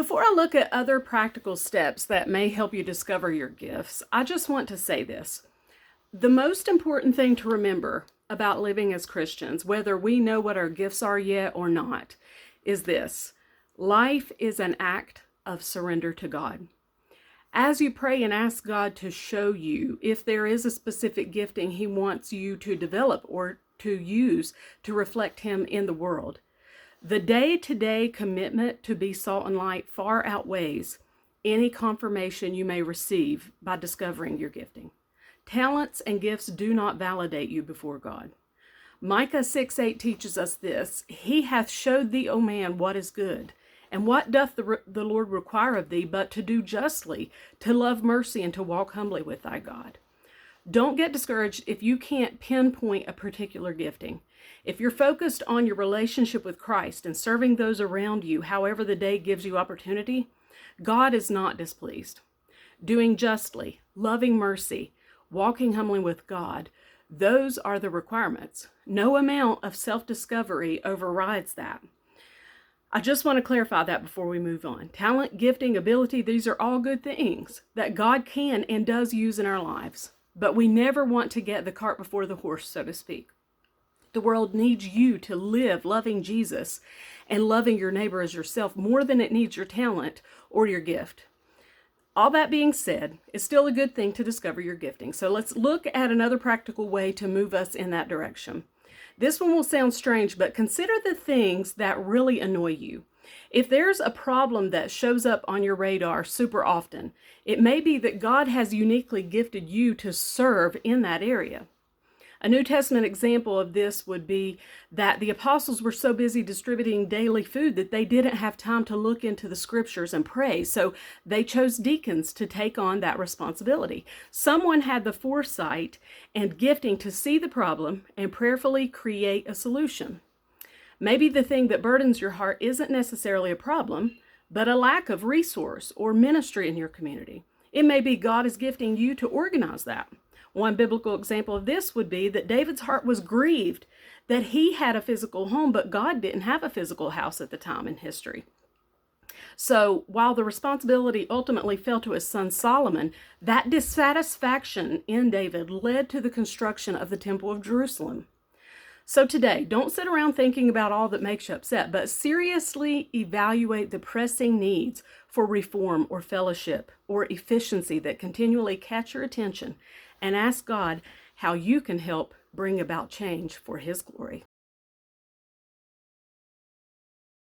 Before I look at other practical steps that may help you discover your gifts, I just want to say this. The most important thing to remember about living as Christians, whether we know what our gifts are yet or not, is this. Life is an act of surrender to God. As you pray and ask God to show you if there is a specific gifting He wants you to develop or to use to reflect Him in the world, the day-to-day commitment to be salt and light far outweighs any confirmation you may receive by discovering your gifting. Talents and gifts do not validate you before God. Micah 6:8 teaches us this. He hath showed thee, O man, what is good. And what doth the Lord require of thee but to do justly, to love mercy, and to walk humbly with thy God? Don't get discouraged if you can't pinpoint a particular gifting. If you're focused on your relationship with Christ and serving those around you, however the day gives you opportunity, God is not displeased. Doing justly, loving mercy, walking humbly with God, those are the requirements. No amount of self-discovery overrides that. I just want to clarify that before we move on. Talent, gifting, ability, these are all good things that God can and does use in our lives. But we never want to get the cart before the horse, so to speak. The world needs you to live loving Jesus and loving your neighbor as yourself more than it needs your talent or your gift. All that being said, it's still a good thing to discover your gifting. So let's look at another practical way to move us in that direction. This one will sound strange, but consider the things that really annoy you. If there's a problem that shows up on your radar super often, it may be that God has uniquely gifted you to serve in that area. A New Testament example of this would be that the apostles were so busy distributing daily food that they didn't have time to look into the scriptures and pray, so they chose deacons to take on that responsibility. Someone had the foresight and gifting to see the problem and prayerfully create a solution. Maybe the thing that burdens your heart isn't necessarily a problem, but a lack of resource or ministry in your community. It may be God is gifting you to organize that. One biblical example of this would be that David's heart was grieved that he had a physical home, but God didn't have a physical house at the time in history. So while the responsibility ultimately fell to his son Solomon, that dissatisfaction in David led to the construction of the Temple of Jerusalem. So today, don't sit around thinking about all that makes you upset, but seriously evaluate the pressing needs for reform or fellowship or efficiency that continually catch your attention, and ask God how you can help bring about change for His glory.